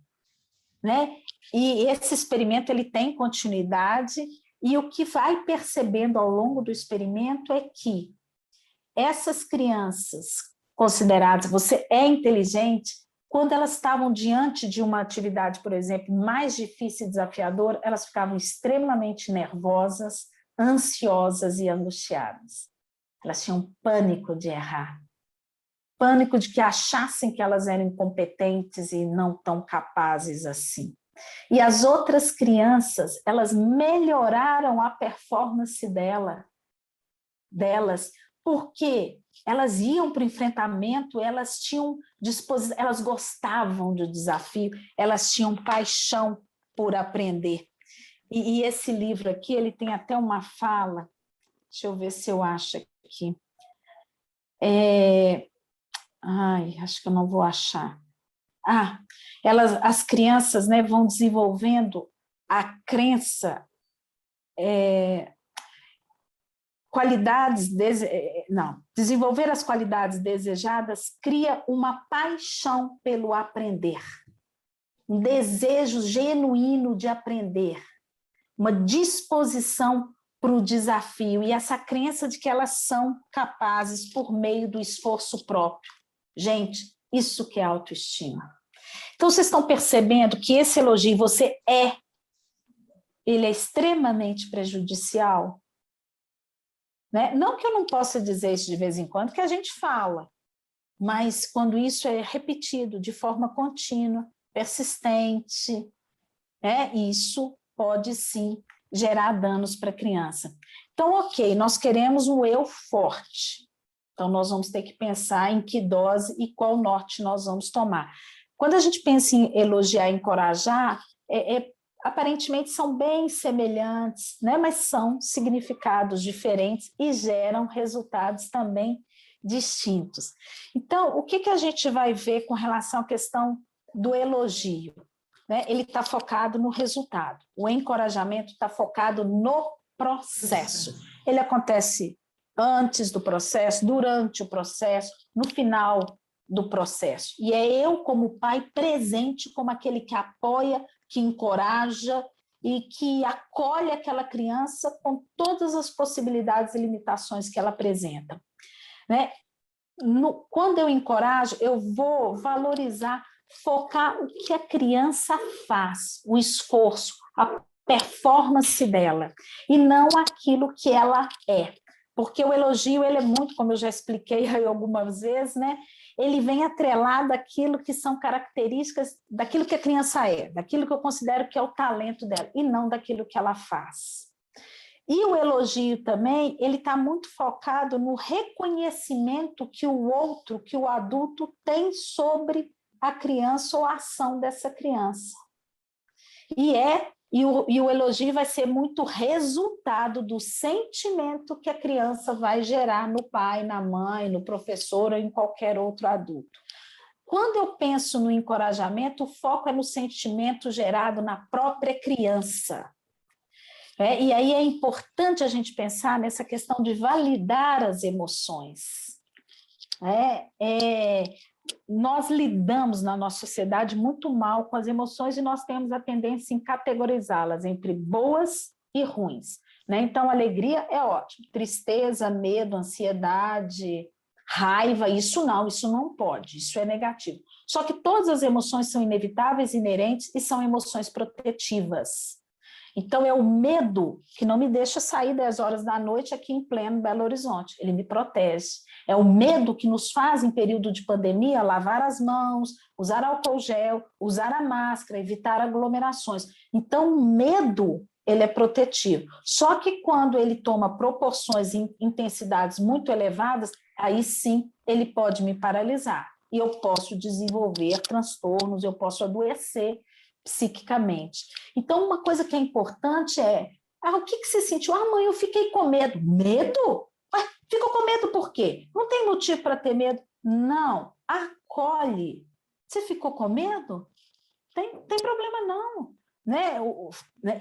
C: Né? E esse experimento ele tem continuidade, e o que vai percebendo ao longo do experimento é que essas crianças consideradas, você é inteligente, quando elas estavam diante de uma atividade, por exemplo, mais difícil e desafiadora, elas ficavam extremamente nervosas, ansiosas e angustiadas. Elas tinham pânico de errar, pânico de que achassem que elas eram incompetentes e não tão capazes assim. E as outras crianças, elas melhoraram a performance delas, porque elas iam para o enfrentamento, elas tinham disposição, elas gostavam do desafio, elas tinham paixão por aprender. E esse livro aqui, ele tem até uma fala, deixa eu ver se eu acho aqui. Acho que eu não vou achar. As crianças, né, vão desenvolvendo a crença, desenvolver as qualidades desejadas cria uma paixão pelo aprender, um desejo genuíno de aprender, uma disposição para o desafio e essa crença de que elas são capazes por meio do esforço próprio. Gente, isso que é autoestima. Então, vocês estão percebendo que esse elogio, ele é extremamente prejudicial? Né? Não que eu não possa dizer isso de vez em quando, que a gente fala, mas quando isso é repetido de forma contínua, persistente, isso pode sim gerar danos para a criança. Então, ok, nós queremos um eu forte. Então, nós vamos ter que pensar em que dose e qual norte nós vamos tomar. Quando a gente pensa em elogiar e encorajar, aparentemente são bem semelhantes, né? Mas são significados diferentes e geram resultados também distintos. Então, o que a gente vai ver com relação à questão do elogio? Né? Ele está focado no resultado. O encorajamento está focado no processo. Ele acontece antes do processo, durante o processo, no final do processo. E é eu, como pai, presente como aquele que apoia, que encoraja e que acolhe aquela criança com todas as possibilidades e limitações que ela apresenta. Né? Quando eu encorajo, eu vou valorizar, focar o que a criança faz, o esforço, a performance dela, e não aquilo que ela é. Porque o elogio, ele é muito, como eu já expliquei aí algumas vezes, né? Ele vem atrelado àquilo que são características daquilo que a criança é, daquilo que eu considero que é o talento dela, e não daquilo que ela faz. E o elogio também, ele está muito focado no reconhecimento que o outro, que o adulto tem sobre a criança ou a ação dessa criança. E o elogio vai ser muito resultado do sentimento que a criança vai gerar no pai, na mãe, no professor ou em qualquer outro adulto. Quando eu penso no encorajamento, o foco é no sentimento gerado na própria criança. E aí é importante a gente pensar nessa questão de validar as emoções. Nós lidamos na nossa sociedade muito mal com as emoções e nós temos a tendência em categorizá-las entre boas e ruins, né? Então, alegria é ótimo, tristeza, medo, ansiedade, raiva, isso não pode, isso é negativo. Só que todas as emoções são inevitáveis, inerentes e são emoções protetivas. Então, é o medo que não me deixa sair 10 horas da noite aqui em pleno Belo Horizonte, ele me protege. É o medo que nos faz, em período de pandemia, lavar as mãos, usar álcool gel, usar a máscara, evitar aglomerações. Então, o medo, ele é protetivo. Só que quando ele toma proporções e intensidades muito elevadas, aí sim ele pode me paralisar. E eu posso desenvolver transtornos, eu posso adoecer psiquicamente. Então, uma coisa que é importante é, o que você sentiu? Mãe, eu fiquei com medo. Medo? Ficou com medo por quê? Não tem motivo para ter medo? Não, acolhe. Você ficou com medo? Tem problema não.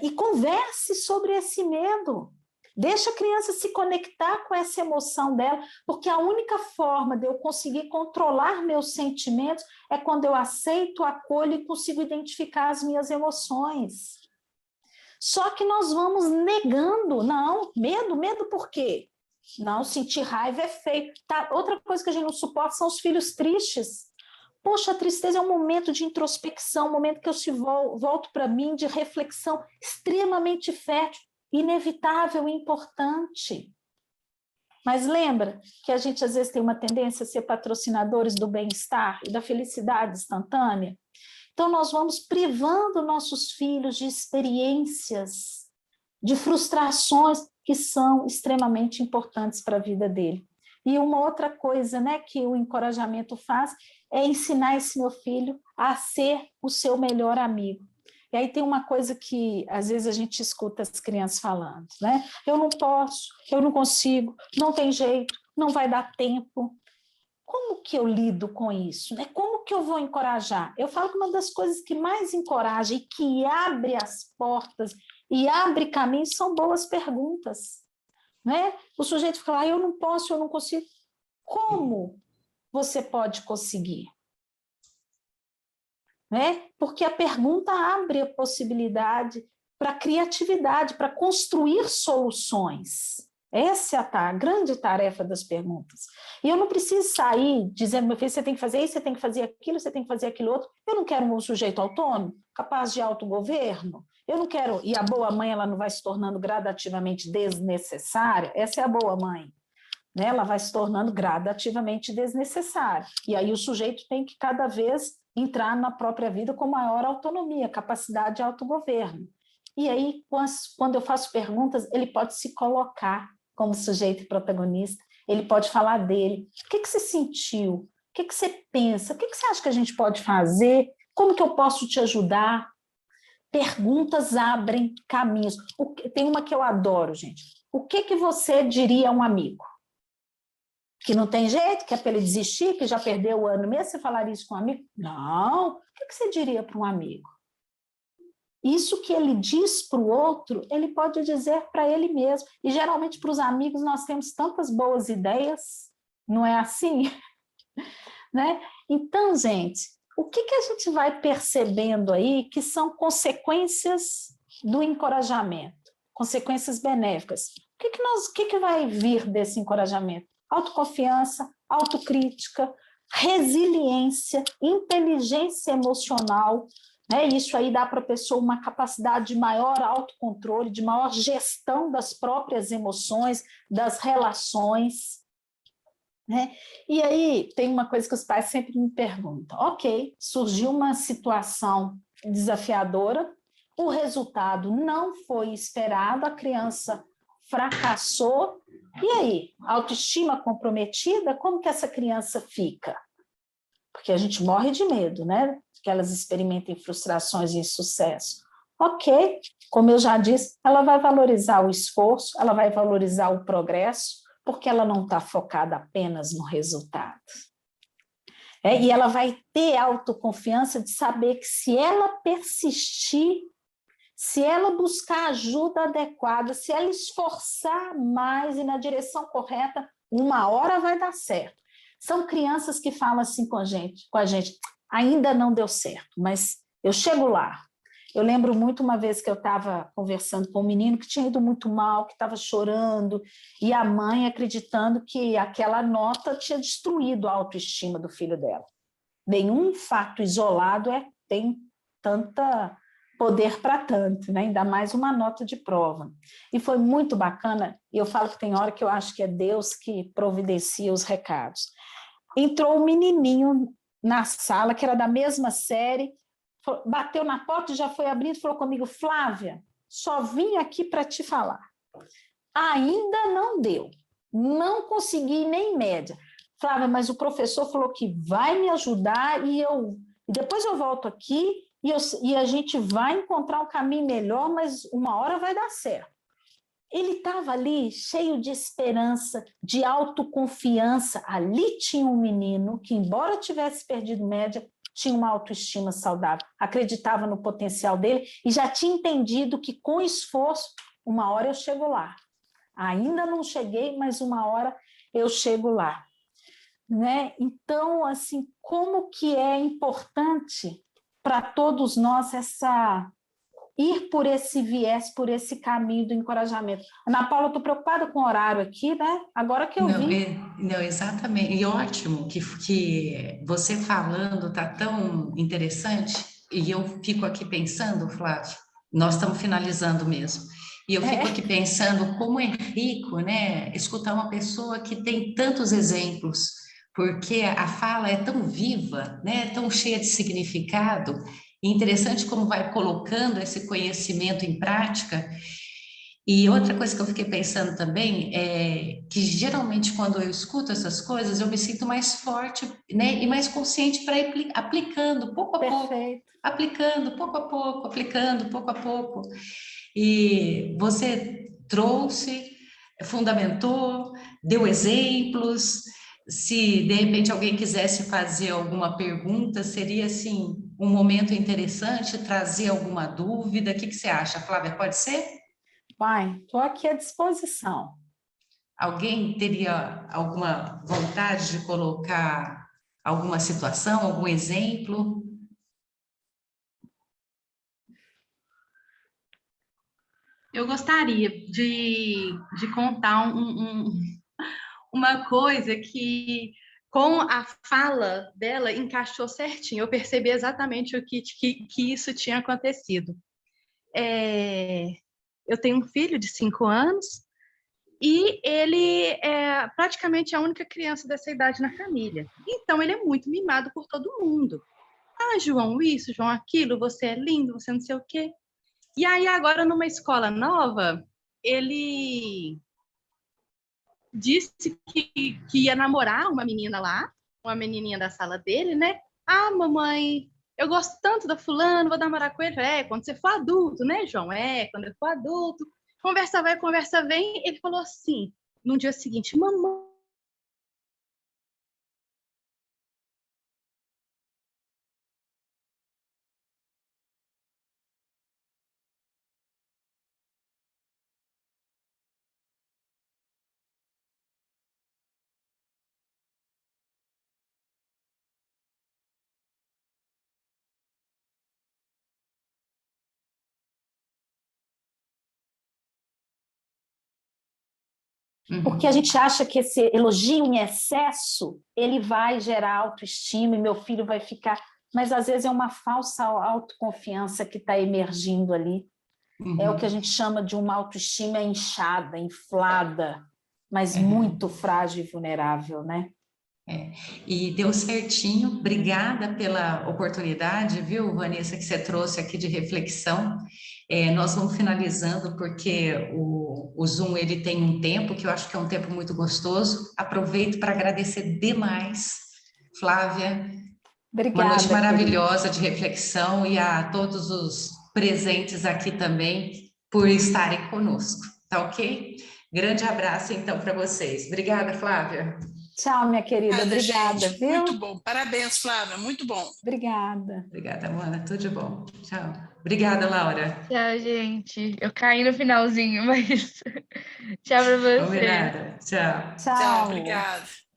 C: E converse sobre esse medo. Deixa a criança se conectar com essa emoção dela, porque a única forma de eu conseguir controlar meus sentimentos é quando eu aceito, acolho e consigo identificar as minhas emoções. Só que nós vamos negando. Não, medo por quê? Não, sentir raiva é feio. Tá? Outra coisa que a gente não suporta são os filhos tristes. Poxa, a tristeza é um momento de introspecção, um momento que eu volto para mim, de reflexão extremamente fértil, inevitável e importante. Mas lembra que a gente às vezes tem uma tendência a ser patrocinadores do bem-estar e da felicidade instantânea? Então nós vamos privando nossos filhos de experiências, de frustrações que são extremamente importantes para a vida dele. E uma outra coisa, né, que o encorajamento faz é ensinar esse meu filho a ser o seu melhor amigo. E aí tem uma coisa que às vezes a gente escuta as crianças falando, né? Eu não posso, eu não consigo, não tem jeito, não vai dar tempo. Como que eu lido com isso? Né? Como que eu vou encorajar? Eu falo que uma das coisas que mais encoraja e que abre as portas e abre caminhos são boas perguntas. Né? O sujeito fala, eu não posso, eu não consigo. Como você pode conseguir? Né? Porque a pergunta abre a possibilidade para criatividade, para construir soluções. Essa é a grande tarefa das perguntas. E eu não preciso sair dizendo, meu filho, você tem que fazer isso, você tem que fazer aquilo, você tem que fazer aquilo outro. Eu não quero um sujeito autônomo, capaz de autogoverno. Eu não quero... E a boa mãe, ela não vai se tornando gradativamente desnecessária. Essa é a boa mãe. Né? Ela vai se tornando gradativamente desnecessária. E aí o sujeito tem que cada vez entrar na própria vida com maior autonomia, capacidade de autogoverno. E aí, quando eu faço perguntas, ele pode se colocar como sujeito protagonista, ele pode falar dele. O que você sentiu? O que você pensa? O que você acha que a gente pode fazer? Como que eu posso te ajudar? Perguntas abrem caminhos. Tem uma que eu adoro, gente. O que você diria a um amigo? Que não tem jeito, que é para ele desistir, que já perdeu o ano mesmo? Você falaria isso com um amigo? Não. O que você diria para um amigo? Isso que ele diz para o outro, ele pode dizer para ele mesmo. E geralmente para os amigos nós temos tantas boas ideias, não é assim? Né? Então, gente, o que a gente vai percebendo aí que são consequências do encorajamento, consequências benéficas? O que vai vir desse encorajamento? Autoconfiança, autocrítica, resiliência, inteligência emocional. Né? Isso aí dá para a pessoa uma capacidade de maior autocontrole, de maior gestão das próprias emoções, das relações. Né? E aí tem uma coisa que os pais sempre me perguntam. Ok, surgiu uma situação desafiadora, o resultado não foi esperado, a criança fracassou, e aí? Autoestima comprometida, como que essa criança fica? Porque a gente morre de medo, né? Que elas experimentem frustrações e insucesso. Ok, como eu já disse, ela vai valorizar o esforço, ela vai valorizar o progresso, porque ela não está focada apenas no resultado. E ela vai ter autoconfiança de saber que se ela persistir, Se ela buscar ajuda adequada, se ela esforçar mais e na direção correta, uma hora vai dar certo. São crianças que falam assim com a gente, ainda não deu certo, mas eu chego lá. Eu lembro muito uma vez que eu estava conversando com um menino que tinha ido muito mal, que estava chorando, e a mãe acreditando que aquela nota tinha destruído a autoestima do filho dela. Nenhum fato isolado tem tanta poder para tanto, né? Ainda mais uma nota de prova. E foi muito bacana, e eu falo que tem hora que eu acho que é Deus que providencia os recados. Entrou um menininho na sala, que era da mesma série, bateu na porta e já foi abrindo e falou comigo, Flávia, só vim aqui para te falar. Ainda não deu, não consegui nem média. Flávia, mas o professor falou que vai me ajudar e depois eu volto aqui e a gente vai encontrar um caminho melhor, mas uma hora vai dar certo. Ele estava ali cheio de esperança, de autoconfiança. Ali tinha um menino que, embora tivesse perdido média, tinha uma autoestima saudável, acreditava no potencial dele e já tinha entendido que, com esforço, uma hora eu chego lá. Ainda não cheguei, mas uma hora eu chego lá. Né? Então, assim, como que é importante para todos nós ir por esse viés, por esse caminho do encorajamento. Ana Paula, eu estou preocupada com o horário aqui, né? Agora que eu vi.
A: Não, exatamente. E ótimo que você falando está tão interessante, e eu fico aqui pensando, Flávio, nós estamos finalizando mesmo. E eu fico aqui pensando como é rico, né, escutar uma pessoa que tem tantos exemplos, porque a fala é tão viva, né, tão cheia de significado, e interessante como vai colocando esse conhecimento em prática. E outra coisa que eu fiquei pensando também é que geralmente quando eu escuto essas coisas, eu me sinto mais forte, né, e mais consciente para ir aplicando pouco a pouco, aplicando pouco a pouco, aplicando pouco a pouco. E você trouxe, fundamentou, deu exemplos. Se de repente alguém quisesse fazer alguma pergunta, seria assim um momento interessante, trazer alguma dúvida. O que você acha, Flávia? Pode ser?
C: Pai, estou aqui à disposição.
A: Alguém teria alguma vontade de colocar alguma situação, algum exemplo?
D: Eu gostaria de contar uma coisa que, com a fala dela, encaixou certinho. Eu percebi exatamente que isso tinha acontecido. Eu tenho um filho de 5 anos e ele é praticamente a única criança dessa idade na família. Então, ele é muito mimado por todo mundo. Ah, João, isso, João, aquilo, você é lindo, você não sei o quê. E aí, agora, numa escola nova, ele disse que ia namorar uma menina lá, uma menininha da sala dele, né? Ah, mamãe, eu gosto tanto da fulana, vou namorar com ele. Quando você for adulto, né, João? Quando eu for adulto. Conversa vai, conversa vem. Ele falou assim, no dia seguinte, mamãe,
C: Porque a gente acha que esse elogio em excesso, ele vai gerar autoestima e meu filho vai ficar... Mas, às vezes, é uma falsa autoconfiança que está emergindo ali. É o que a gente chama de uma autoestima inchada, inflada, mas muito frágil e vulnerável, né?
A: E deu certinho. Obrigada pela oportunidade, viu, Vanessa, que você trouxe aqui de reflexão. Nós vamos finalizando porque o Zoom ele tem um tempo que eu acho que é um tempo muito gostoso. Aproveito para agradecer demais, Flávia.
C: Obrigada,
A: uma noite maravilhosa
C: querida.
A: de reflexão e a todos os presentes aqui também por estarem conosco, tá ok? Grande abraço então para vocês. Obrigada, Flávia.
C: Tchau, minha querida. Obrigada,
E: gente.
C: viu?
E: Muito bom. Parabéns, Flávia. Muito bom.
C: Obrigada.
A: Obrigada, Mona. Tudo de bom. Tchau. Obrigada, Laura.
B: Tchau, gente. Eu caí no finalzinho, mas tchau pra você.
A: Combinado. Tchau.
E: Tchau, obrigada.